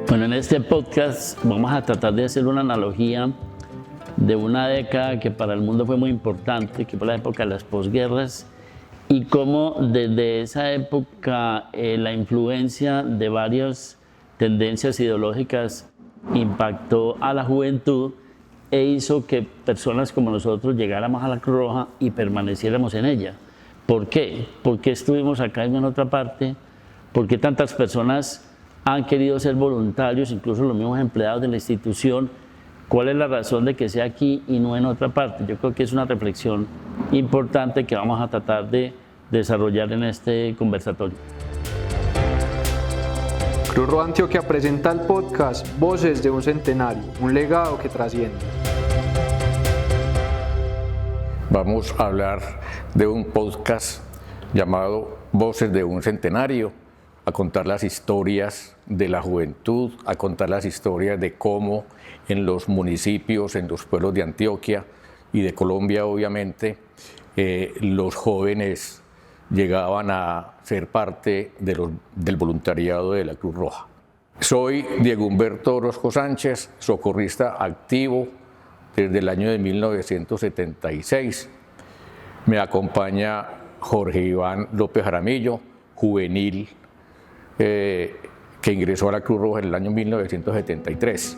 Bueno, en este podcast vamos a tratar de hacer una analogía de una década que para el mundo fue muy importante, que fue la época de las posguerras, y cómo desde esa época la influencia de varias tendencias ideológicas impactó a la juventud e hizo que personas como nosotros llegáramos a la Cruz Roja y permaneciéramos en ella. ¿Por qué? ¿Por qué estuvimos acá y no en otra parte? ¿Por qué tantas personas han querido ser voluntarios, incluso los mismos empleados de la institución? ¿Cuál es la razón de que sea aquí y no en otra parte? Yo creo que es una reflexión importante que vamos a tratar de desarrollar en este conversatorio. Cruz Roja Antioquia presenta el podcast Voces de un Centenario, un legado que trasciende. Vamos a hablar de un podcast llamado Voces de un Centenario, a contar las historias de la juventud, a contar las historias de cómo en los municipios, en los pueblos de Antioquia y de Colombia, obviamente, los jóvenes llegaban a ser parte del voluntariado de la Cruz Roja. Soy Diego Humberto Orozco Sánchez, socorrista activo desde el año de 1976. Me acompaña Jorge Iván López Jaramillo, juvenil, que ingresó a la Cruz Roja en el año 1973.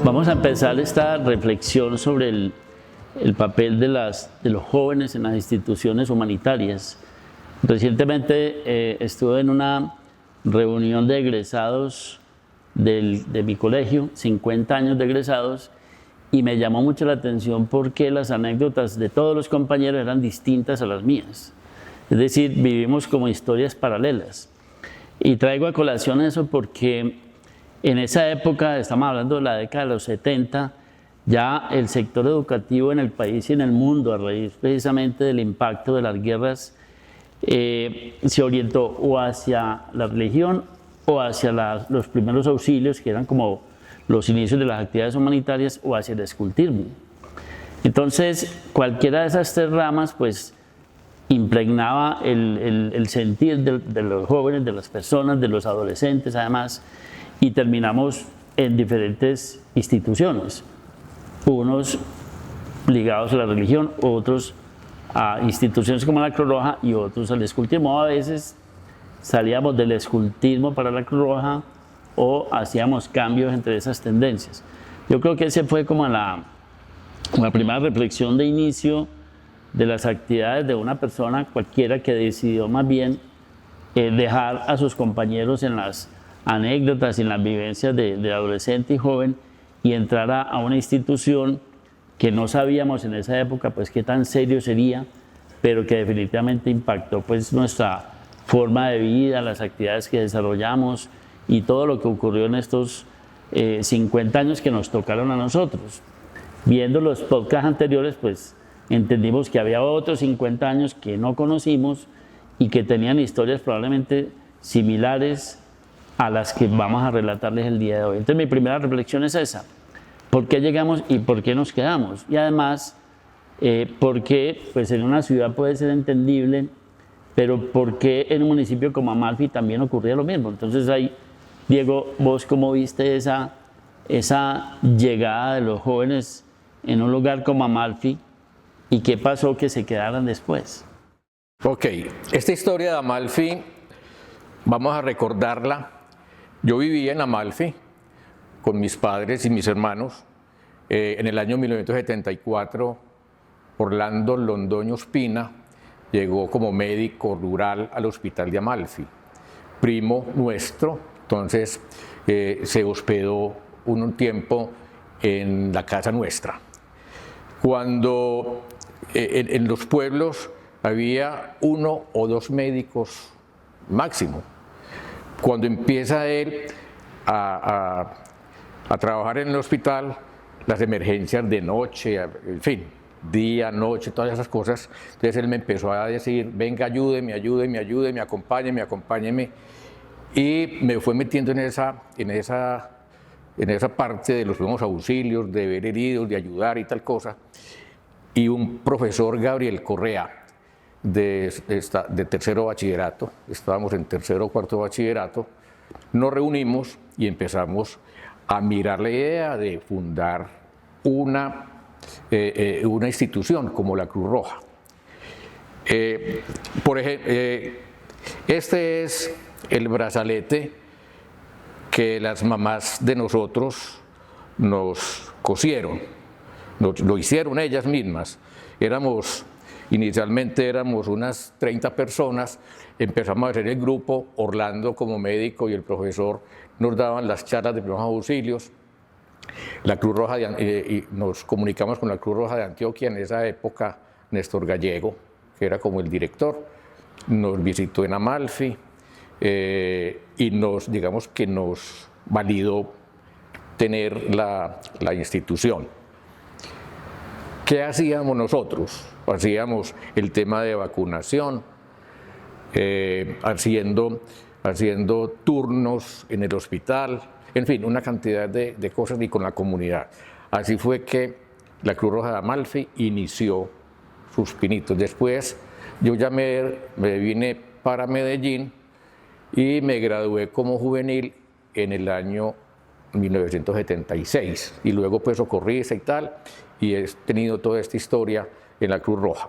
Vamos a empezar esta reflexión sobre el papel de los jóvenes en las instituciones humanitarias. Recientemente estuve en una reunión de egresados de mi colegio, 50 años de egresados, y me llamó mucho la atención porque las anécdotas de todos los compañeros eran distintas a las mías. Es decir, vivimos como historias paralelas. Y traigo a colación eso porque en esa época, estamos hablando de la década de los 70, ya el sector educativo en el país y en el mundo, a raíz precisamente del impacto de las guerras, se orientó o hacia la religión o hacia los primeros auxilios, que eran como los inicios de las actividades humanitarias, o hacia el escultismo. Entonces, cualquiera de esas tres ramas, pues, impregnaba el sentir de los jóvenes, de las personas, de los adolescentes, además, y terminamos en diferentes instituciones, unos ligados a la religión, otros a instituciones como la Cruz Roja y otros al escultismo. A veces salíamos del escultismo para la Cruz Roja o hacíamos cambios entre esas tendencias. Yo creo que esa fue como la primera reflexión de inicio de las actividades de una persona cualquiera que decidió más bien dejar a sus compañeros en las anécdotas y en las vivencias de adolescente y joven y entrar a una institución que no sabíamos en esa época pues qué tan serio sería, pero que definitivamente impactó pues nuestra forma de vida, las actividades que desarrollamos y todo lo que ocurrió en estos 50 años que nos tocaron a nosotros. Viendo los podcasts anteriores, pues entendimos que había otros 50 años que no conocimos y que tenían historias probablemente similares a las que vamos a relatarles el día de hoy. Entonces mi primera reflexión es esa: ¿por qué llegamos y por qué nos quedamos? Y además, ¿por qué pues en una ciudad puede ser entendible, pero por qué en un municipio como Amalfi también ocurría lo mismo? Entonces ahí, Diego, ¿vos cómo viste esa llegada de los jóvenes en un lugar como Amalfi y qué pasó que se quedaran después? Ok, esta historia de Amalfi, vamos a recordarla. Yo vivía en Amalfi con mis padres y mis hermanos. En el año 1974, Orlando Londoño Ospina llegó como médico rural al hospital de Amalfi, primo nuestro. Entonces se hospedó un tiempo en la casa nuestra. Cuando en los pueblos había uno o dos médicos máximo. Cuando empieza él a trabajar en el hospital, las emergencias de noche, en fin, día, noche, todas esas cosas, entonces él me empezó a decir: venga, ayúdeme, acompáñeme, y me fue metiendo en esa parte de los primeros auxilios, de ver heridos, de ayudar y tal cosa. y un profesor, Gabriel Correa, de tercero bachillerato, estábamos en tercero o cuarto bachillerato, nos reunimos y empezamos a mirar la idea de fundar una institución como la Cruz Roja. Por ejemplo, este es el brazalete que las mamás de nosotros nos cosieron, lo hicieron ellas mismas. Inicialmente éramos unas 30 personas, empezamos a hacer el grupo, Orlando como médico y el profesor nos daban las charlas de primeros auxilios. La Cruz Roja y nos comunicamos con la Cruz Roja de Antioquia en esa época, Néstor Gallego, que era como el director, nos visitó en Amalfi y digamos que nos validó tener la institución. ¿Qué hacíamos nosotros? Hacíamos el tema de vacunación, haciendo turnos en el hospital, en fin, una cantidad de cosas y con la comunidad. Así fue que la Cruz Roja de Amalfi inició sus pinitos. Después yo ya me vine para Medellín y me gradué como juvenil en el año 1976 y luego pues socorrista y tal, y he tenido toda esta historia en la Cruz Roja.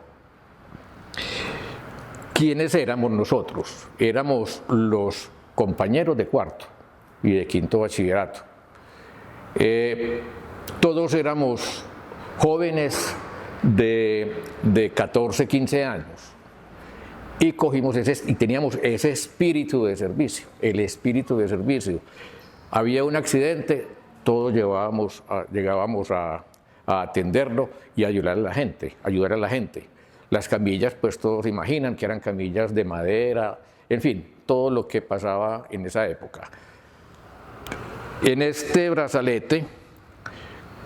¿Quiénes éramos nosotros? Éramos los compañeros de cuarto y de quinto bachillerato. Todos éramos jóvenes de 14, 15 años y teníamos ese espíritu de servicio, el espíritu de servicio. Había un accidente, todos llegábamos a atenderlo y ayudar a la gente. Las camillas, pues todos imaginan que eran camillas de madera, en fin, todo lo que pasaba en esa época. En este brazalete,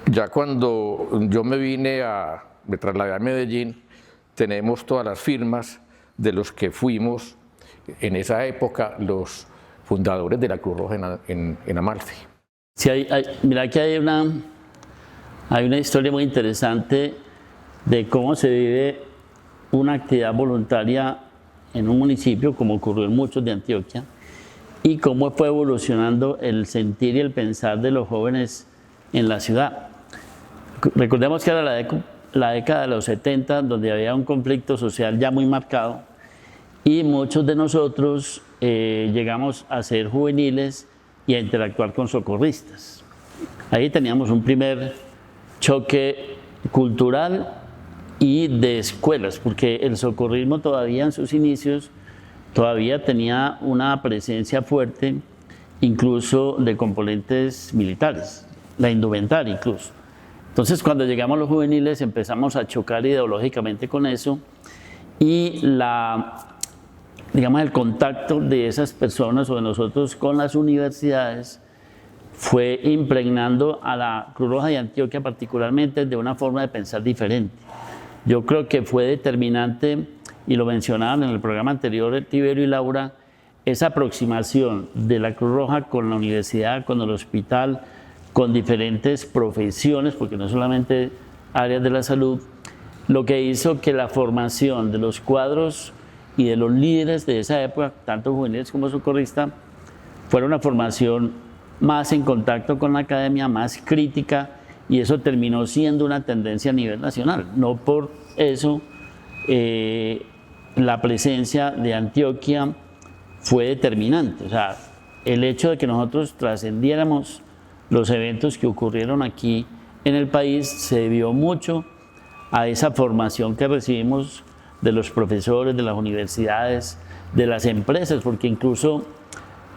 ya cuando yo me trasladé a Medellín, tenemos todas las firmas de los que fuimos en esa época los fundadores de la Cruz Roja en Amalfi. Sí, mira que hay una historia muy interesante de cómo se vive una actividad voluntaria en un municipio, como ocurrió en muchos de Antioquia, y cómo fue evolucionando el sentir y el pensar de los jóvenes en la ciudad. Recordemos que era la década de los 70, donde había un conflicto social ya muy marcado, y muchos de nosotros llegamos a ser juveniles y a interactuar con socorristas. Ahí teníamos un primer choque cultural y de escuelas, porque el socorrismo todavía en sus inicios todavía tenía una presencia fuerte, incluso de componentes militares, la indumentaria incluso. Entonces, cuando llegamos los juveniles empezamos a chocar ideológicamente con eso y el contacto de esas personas o de nosotros con las universidades fue impregnando a la Cruz Roja de Antioquia particularmente de una forma de pensar diferente. Yo creo que fue determinante, y lo mencionaban en el programa anterior Tiberio y Laura, esa aproximación de la Cruz Roja con la universidad, con el hospital, con diferentes profesiones, porque no solamente áreas de la salud, lo que hizo que la formación de los cuadros y de los líderes de esa época, tanto juveniles como socorristas, fuera una formación más en contacto con la academia, más crítica, y eso terminó siendo una tendencia a nivel nacional. No por eso la presencia de Antioquia fue determinante. O sea, el hecho de que nosotros trascendiéramos los eventos que ocurrieron aquí en el país se debió mucho a esa formación que recibimos de los profesores, de las universidades, de las empresas, porque incluso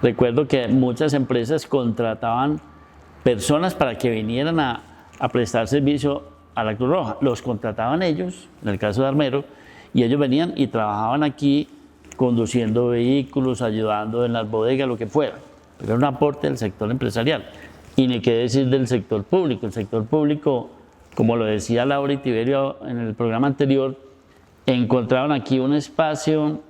recuerdo que muchas empresas contrataban personas para que vinieran a prestar servicio a la Cruz Roja. Los contrataban ellos, en el caso de Armero, y ellos venían y trabajaban aquí conduciendo vehículos, ayudando en las bodegas, lo que fuera. Pero era un aporte del sector empresarial. Y ni qué decir del sector público. El sector público, como lo decía Laura y Tiberio en el programa anterior, encontraban aquí un espacio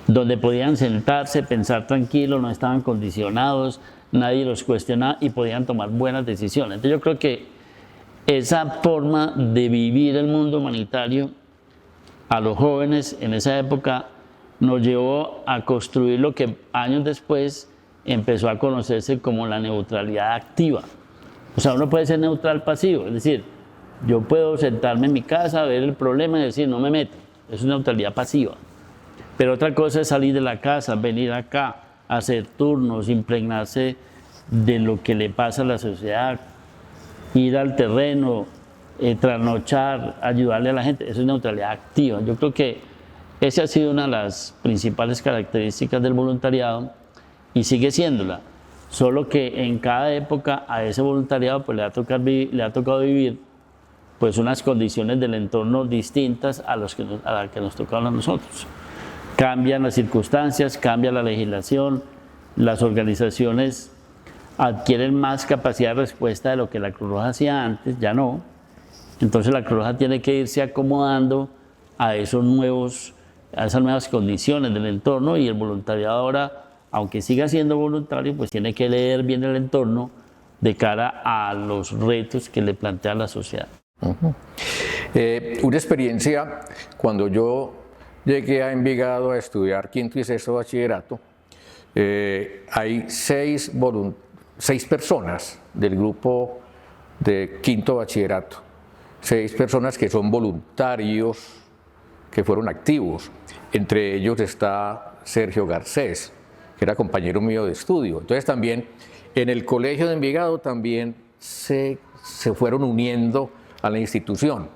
donde podían sentarse, pensar tranquilos, no estaban condicionados, nadie los cuestionaba y podían tomar buenas decisiones. Entonces yo creo que esa forma de vivir el mundo humanitario a los jóvenes en esa época nos llevó a construir lo que años después empezó a conocerse como la neutralidad activa. O sea, uno puede ser neutral pasivo, es decir, yo puedo sentarme en mi casa, ver el problema y decir, no me meto. Es una neutralidad pasiva. Pero otra cosa es salir de la casa, venir acá, hacer turnos, impregnarse de lo que le pasa a la sociedad, ir al terreno, trasnochar, ayudarle a la gente. Eso es neutralidad activa. Yo creo que esa ha sido una de las principales características del voluntariado y sigue siéndola. Solo que en cada época a ese voluntariado pues, le ha tocado vivir pues, unas condiciones del entorno distintas a las que nos tocaron a nosotros. Cambian las circunstancias, cambia la legislación, las organizaciones adquieren más capacidad de respuesta de lo que la Cruz Roja hacía antes, ya no. Entonces la Cruz Roja tiene que irse acomodando a esas nuevas condiciones del entorno y el voluntariado ahora, aunque siga siendo voluntario, pues tiene que leer bien el entorno de cara a los retos que le plantea la sociedad. Una experiencia, cuando yo llegué a Envigado a estudiar quinto y sexto bachillerato, hay seis personas del grupo de quinto bachillerato, 6 personas que son voluntarios, que fueron activos. Entre ellos está Sergio Garcés, que era compañero mío de estudio. Entonces también en el colegio de Envigado también se fueron uniendo a la institución.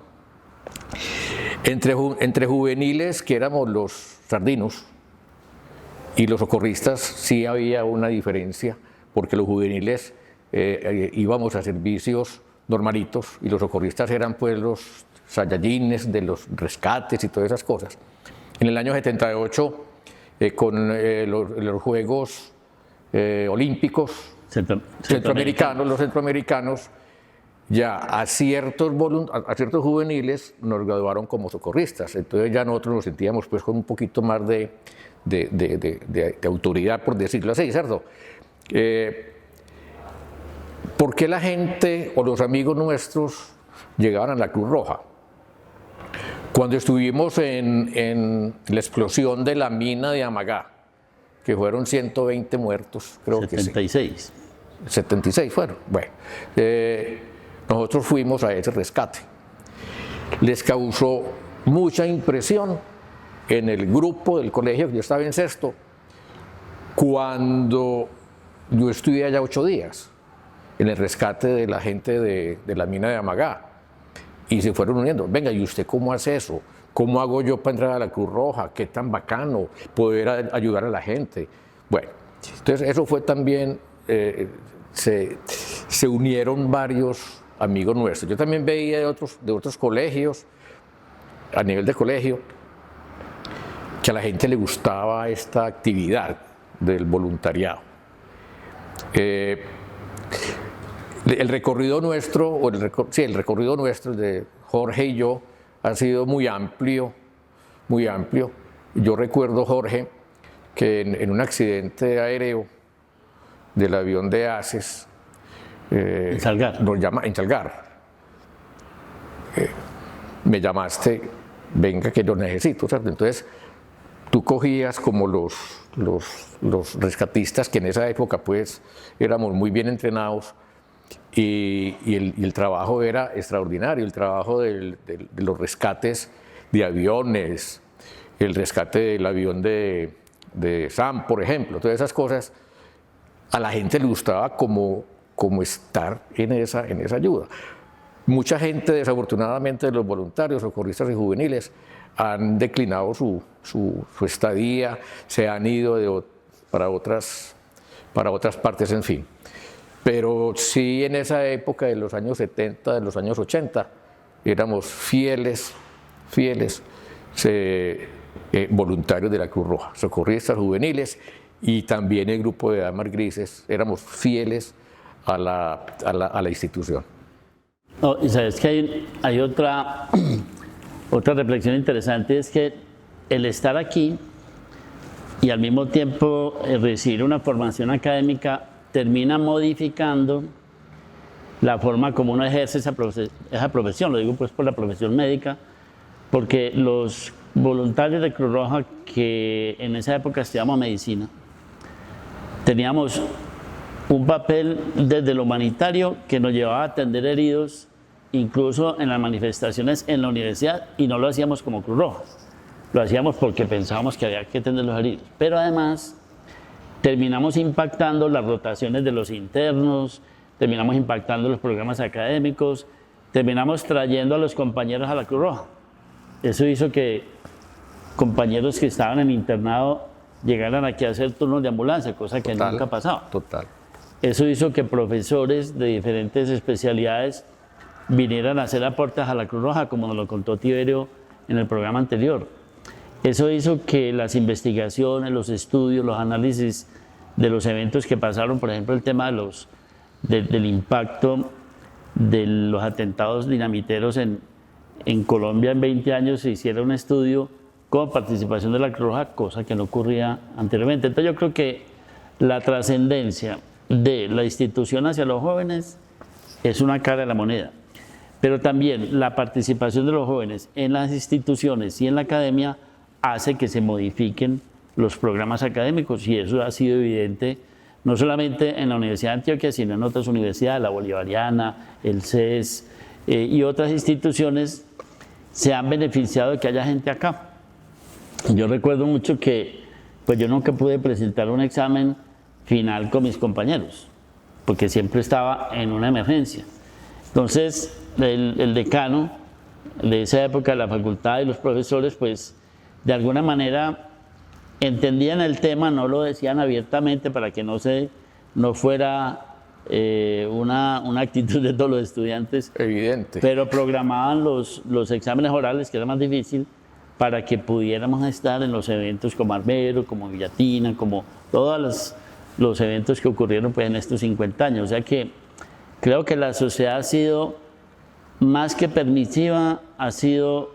Entre juveniles, que éramos los sardinos, y los socorristas, sí había una diferencia, porque los juveniles íbamos a servicios normalitos y los socorristas eran pues los saiyajines de los rescates y todas esas cosas. En el año 78, con los Juegos Olímpicos centroamericanos, los centroamericanos, ya a ciertos juveniles nos graduaron como socorristas. Entonces ya nosotros nos sentíamos pues con un poquito más de autoridad, por decirlo así, ¿cierto? ¿Por qué la gente o los amigos nuestros llegaban a la Cruz Roja? Cuando estuvimos en la explosión de la mina de Amagá, que fueron 120 muertos, creo 76. Que sí. 76 fueron. Bueno, nosotros fuimos a ese rescate. Les causó mucha impresión en el grupo del colegio, que yo estaba en sexto, cuando yo estuve allá 8 días en el rescate de la gente de la mina de Amagá, y se fueron uniendo. Venga, ¿y usted cómo hace eso? ¿Cómo hago yo para entrar a la Cruz Roja? Qué tan bacano poder ayudar a la gente. Bueno, entonces eso fue también, se unieron varios amigos nuestros. Yo también veía de otros colegios, a nivel de colegio, que a la gente le gustaba esta actividad del voluntariado. El recorrido nuestro, el recorrido nuestro de Jorge y yo ha sido muy amplio, muy amplio. Yo recuerdo, Jorge, que en un accidente aéreo del avión de ACES, en Salgar. En Salgar, me llamaste, venga que lo necesito, ¿cierto? Entonces, tú cogías como los rescatistas, que en esa época pues éramos muy bien entrenados, y el trabajo era extraordinario, el trabajo de los rescates de aviones, el rescate del avión de Sam, por ejemplo, todas esas cosas, a la gente le gustaba como estar en esa ayuda. Mucha gente, desafortunadamente, de los voluntarios, socorristas y juveniles, han declinado su estadía, se han ido para otras partes, en fin. Pero sí, en esa época de los años 70, de los años 80, éramos fieles voluntarios de la Cruz Roja, socorristas juveniles, y también el grupo de Damas Grises, éramos fieles a la institución. No, y sabes que hay otra reflexión interesante, es que el estar aquí y al mismo tiempo recibir una formación académica termina modificando la forma como uno ejerce esa profesión, lo digo pues por la profesión médica, porque los voluntarios de Cruz Roja que en esa época estudiamos medicina, teníamos un papel desde lo humanitario que nos llevaba a atender heridos, incluso en las manifestaciones en la universidad, y no lo hacíamos como Cruz Roja, lo hacíamos porque pensábamos que había que atender los heridos, pero además terminamos impactando las rotaciones de los internos, terminamos impactando los programas académicos, terminamos trayendo a los compañeros a la Cruz Roja. Eso hizo que compañeros que estaban en internado llegaran aquí a hacer turnos de ambulancia, cosa que nunca pasaba. Total. Eso hizo que profesores de diferentes especialidades vinieran a hacer aportes a la Cruz Roja, como nos lo contó Tiberio en el programa anterior. Eso hizo que las investigaciones, los estudios, los análisis de los eventos que pasaron, por ejemplo, el tema del impacto de los atentados dinamiteros en Colombia en 20 años, se hiciera un estudio con participación de la Cruz Roja, cosa que no ocurría anteriormente. Entonces yo creo que la trascendencia de la institución hacia los jóvenes es una cara de la moneda, pero también la participación de los jóvenes en las instituciones y en la academia hace que se modifiquen los programas académicos, y eso ha sido evidente no solamente en la Universidad de Antioquia, sino en otras universidades, la Bolivariana, el CES y otras instituciones se han beneficiado de que haya gente acá. Yo recuerdo mucho que pues yo nunca pude presentar un examen final con mis compañeros, porque siempre estaba en una emergencia. Entonces, el decano de esa época de la facultad y los profesores, pues, de alguna manera entendían el tema, no lo decían abiertamente para que no fuera una actitud de todos los estudiantes. Evidente. Pero programaban los exámenes orales, que era más difícil, para que pudiéramos estar en los eventos como Armero, como Villatina, como todos los eventos que ocurrieron pues, en estos 50 años. O sea que creo que la sociedad ha sido más que permisiva, ha sido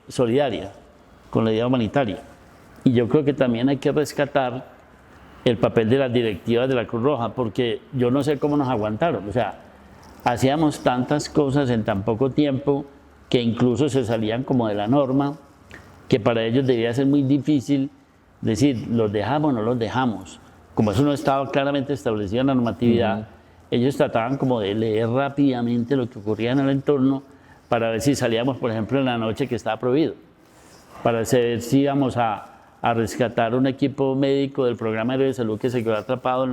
solidaria con la idea humanitaria. Y yo creo que también hay que rescatar el papel de las directivas de la Cruz Roja, porque yo no sé cómo nos aguantaron. O sea, hacíamos tantas cosas en tan poco tiempo que incluso se salían como de la norma, que para ellos debía ser muy difícil decir, ¿los dejamos o no los dejamos? Como eso no estaba claramente establecido en la normatividad, ellos trataban como de leer rápidamente lo que ocurría en el entorno para ver si salíamos, por ejemplo, en la noche que estaba prohibido, para ver si íbamos a rescatar un equipo médico del programa de salud que se quedó atrapado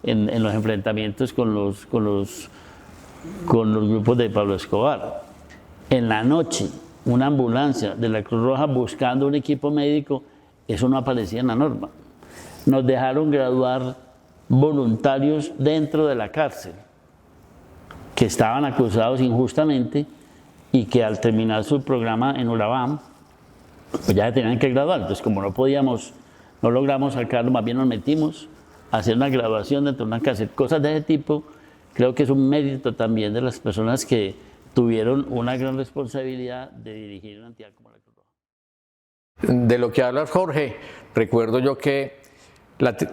en los enfrentamientos con los grupos de Pablo Escobar. En la noche, una ambulancia de la Cruz Roja buscando un equipo médico, eso no aparecía en la norma. Nos dejaron graduar voluntarios dentro de la cárcel, que estaban acusados injustamente y que al terminar su programa en Urabá, pues ya se tenían que graduar. Entonces, como no logramos sacarlo, más bien nos metimos a hacer una graduación dentro de una cárcel. Cosas de ese tipo, creo que es un mérito también de las personas que tuvieron una gran responsabilidad de dirigir una entidad como la Cruz Roja. De lo que hablas, Jorge, recuerdo yo que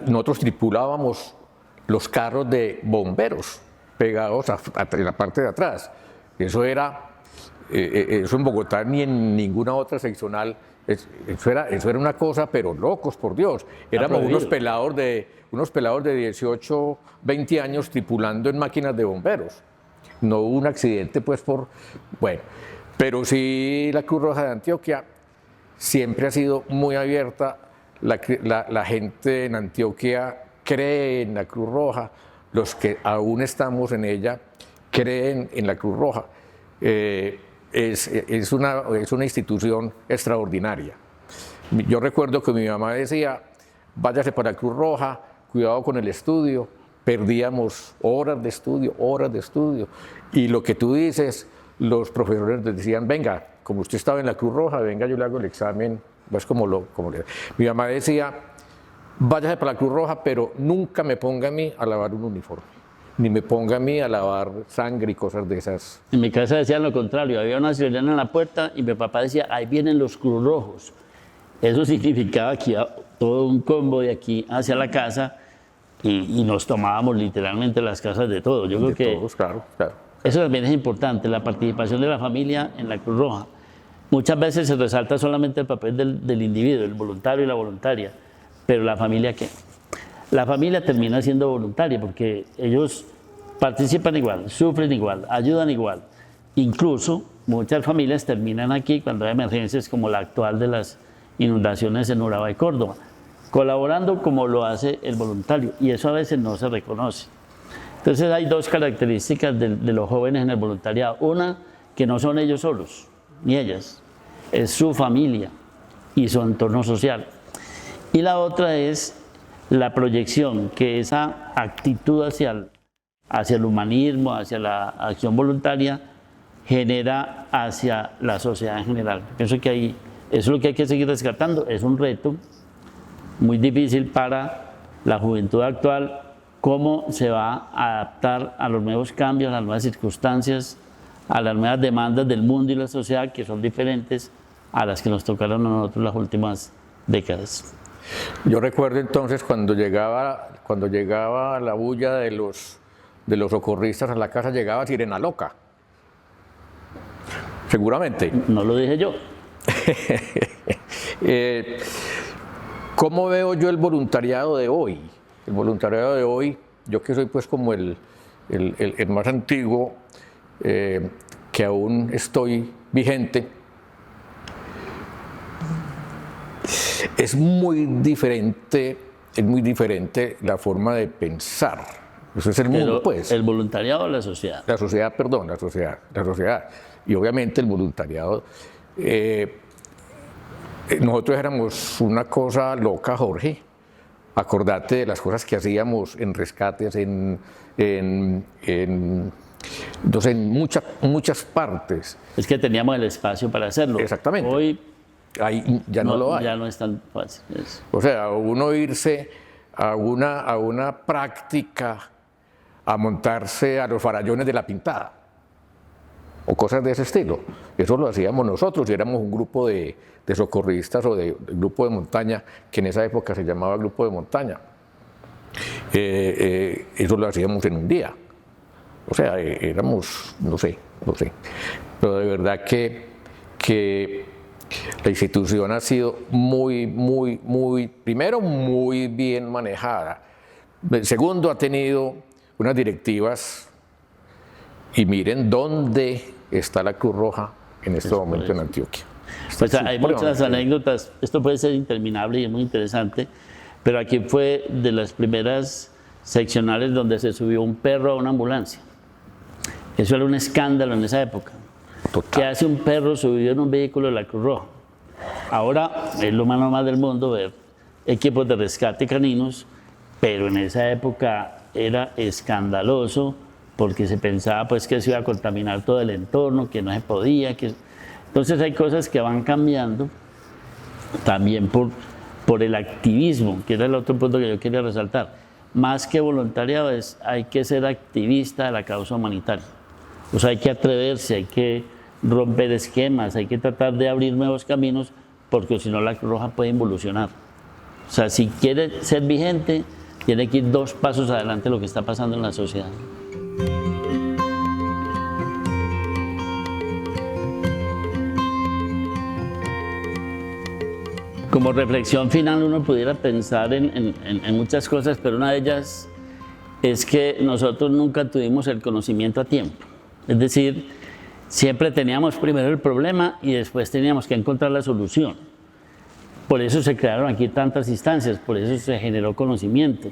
nosotros tripulábamos los carros de bomberos pegados en la parte de atrás. Eso en Bogotá ni en ninguna otra seccional, eso era una cosa, pero locos, por Dios. Éramos unos pelados de 18, 20 años tripulando en máquinas de bomberos. No hubo un accidente, pues, bueno, pero sí la Cruz Roja de Antioquia siempre ha sido muy abierta. La gente en Antioquia cree en la Cruz Roja, los que aún estamos en ella creen en la Cruz Roja. Es una institución extraordinaria. Yo recuerdo que mi mamá decía, váyase para la Cruz Roja, cuidado con el estudio. Perdíamos horas de estudio, y lo que tú dices, los profesores les decían, venga, como usted estaba en la Cruz Roja, venga, yo le hago el examen, pues mi mamá decía, váyase para la Cruz Roja, pero nunca me ponga a mí a lavar un uniforme, ni me ponga a mí a lavar sangre y cosas de esas. En mi casa decían lo contrario, había una sirena en la puerta y mi papá decía, ahí vienen los Cruz Rojos. Eso significaba que iba todo un combo de aquí hacia la casa y nos tomábamos literalmente las casas de todos. Yo creo De que todos, claro, claro. eso también es importante, la participación de la familia en la Cruz Roja. Muchas veces se resalta solamente el papel del individuo, el voluntario y la voluntaria, pero la familia, ¿qué? La familia termina siendo voluntaria porque ellos participan igual, sufren igual, ayudan igual. Incluso muchas familias terminan aquí cuando hay emergencias como la actual de las inundaciones en Urabá y Córdoba, colaborando como lo hace el voluntario, y eso a veces no se reconoce. Entonces hay dos características de los jóvenes en el voluntariado. Una, que no son ellos solos, ni ellas, es su familia y su entorno social. Y la otra es la proyección que esa actitud hacia el humanismo, hacia la acción voluntaria, genera hacia la sociedad en general. Pienso que eso es lo que hay que seguir rescatando. Es un reto muy difícil para la juventud actual, cómo se va a adaptar a los nuevos cambios, a las nuevas circunstancias, a las nuevas demandas del mundo y la sociedad, que son diferentes a las que nos tocaron a nosotros las últimas décadas. Yo recuerdo entonces cuando llegaba la bulla de los socorristas a la casa, llegaba Sirena Loca. Seguramente. No lo dije yo. ¿Cómo veo yo el voluntariado de hoy? El voluntariado de hoy, yo que soy pues como el más antiguo, que aún estoy vigente, es muy diferente la forma de pensar. Eso es el mundo, pues. ¿El voluntariado o la sociedad? La sociedad, perdón, la sociedad. Y obviamente el voluntariado. Nosotros éramos una cosa loca, Jorge. Acordate de las cosas que hacíamos en rescates, en muchas partes. Es que teníamos el espacio para hacerlo. Exactamente. Hoy ahí ya no lo hay. Ya no es tan fácil. O sea, uno irse a una práctica, a montarse a los farallones de la Pintada, o cosas de ese estilo. Eso lo hacíamos nosotros, y éramos un grupo de socorristas o de grupo de montaña, que en esa época se llamaba grupo de montaña. Eso lo hacíamos en un día. O sea, éramos, no sé. Pero de verdad que la institución ha sido primero, muy bien manejada. Segundo, ha tenido unas directivas, y miren dónde está la Cruz Roja en este momento en Antioquia. Pues hay muchas anécdotas, esto puede ser interminable y es muy interesante, pero aquí fue de las primeras seccionales donde se subió un perro a una ambulancia. Eso era un escándalo en esa época. Total. ¿Qué hace un perro subido en un vehículo de la Cruz Roja? Ahora es lo más normal del mundo ver equipos de rescate caninos, pero en esa época era escandaloso porque se pensaba pues que se iba a contaminar todo el entorno, que no se podía. Entonces hay cosas que van cambiando también por el activismo, que era el otro punto que yo quería resaltar. Más que voluntariado, hay que ser activista de la causa humanitaria. O sea, hay que atreverse, hay que romper esquemas, hay que tratar de abrir nuevos caminos, porque si no la Cruz Roja puede involucionar. O sea, si quiere ser vigente, tiene que ir 2 pasos adelante de lo que está pasando en la sociedad. Como reflexión final, uno pudiera pensar en muchas cosas, pero una de ellas es que nosotros nunca tuvimos el conocimiento a tiempo. Es decir, siempre teníamos primero el problema y después teníamos que encontrar la solución. Por eso se crearon aquí tantas instancias, por eso se generó conocimiento.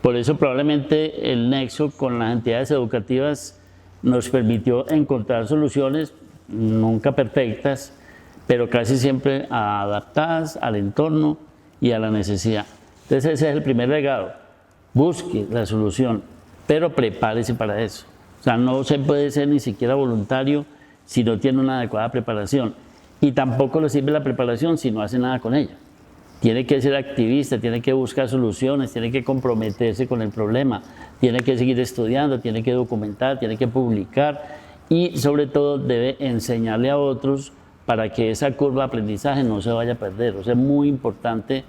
Por eso probablemente el nexo con las entidades educativas nos permitió encontrar soluciones, nunca perfectas, pero casi siempre adaptadas al entorno y a la necesidad. Entonces ese es el primer legado. Busque la solución, pero prepárese para eso. O sea, no se puede ser ni siquiera voluntario si no tiene una adecuada preparación. Y tampoco le sirve la preparación si no hace nada con ella. Tiene que ser activista, tiene que buscar soluciones, tiene que comprometerse con el problema, tiene que seguir estudiando, tiene que documentar, tiene que publicar y sobre todo debe enseñarle a otros para que esa curva de aprendizaje no se vaya a perder. O sea, es muy importante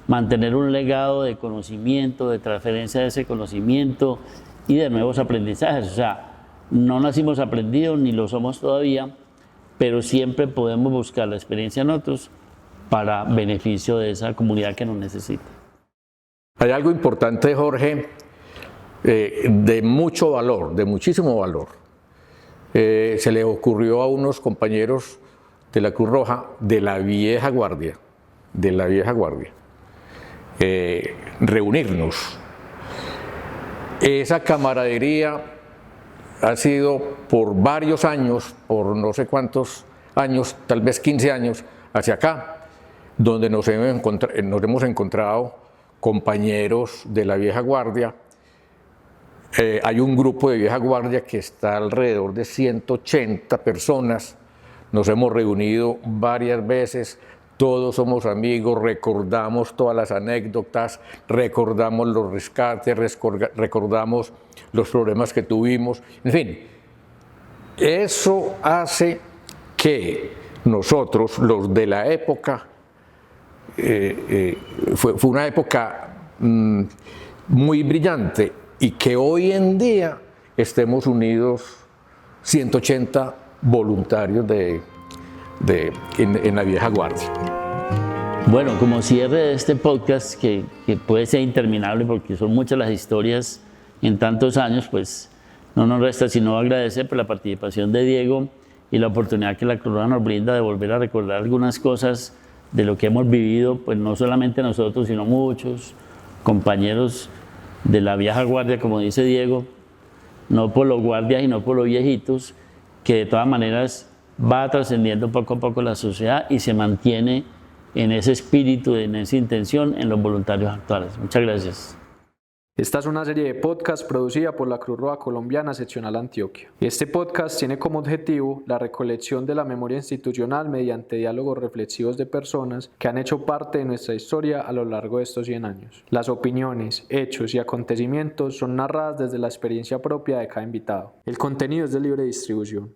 mantener un legado de conocimiento, de transferencia de ese conocimiento y de nuevos aprendizajes. O sea, no nacimos aprendidos ni lo somos todavía, pero siempre podemos buscar la experiencia en otros para beneficio de esa comunidad que nos necesita. Hay algo importante, Jorge, de mucho valor, de muchísimo valor. Se le ocurrió a unos compañeros de la Cruz Roja de la vieja guardia, reunirnos. Esa camaradería ha sido por varios años, por no sé cuántos años, tal vez 15 años, hacia acá, donde nos hemos encontrado compañeros de la vieja guardia. Hay un grupo de vieja guardia que está alrededor de 180 personas. Nos hemos reunido varias veces, todos somos amigos, recordamos todas las anécdotas, recordamos los rescates, recordamos los problemas que tuvimos. En fin, eso hace que nosotros, los de la época, fue una época muy brillante, y que hoy en día estemos unidos 180 voluntarios en la vieja guardia. Bueno, como cierre de este podcast, que puede ser interminable porque son muchas las historias en tantos años, pues no nos resta sino agradecer por la participación de Diego y la oportunidad que la Cruz Roja nos brinda de volver a recordar algunas cosas de lo que hemos vivido, pues no solamente nosotros, sino muchos compañeros de la vieja guardia, como dice Diego, no por los guardias y no por los viejitos, que de todas maneras va trascendiendo poco a poco la sociedad y se mantiene en ese espíritu, en esa intención, en los voluntarios actuales. Muchas gracias. Esta es una serie de podcasts producida por la Cruz Roja Colombiana Seccional Antioquia. Este podcast tiene como objetivo la recolección de la memoria institucional mediante diálogos reflexivos de personas que han hecho parte de nuestra historia a lo largo de estos 100 años. Las opiniones, hechos y acontecimientos son narradas desde la experiencia propia de cada invitado. El contenido es de libre distribución.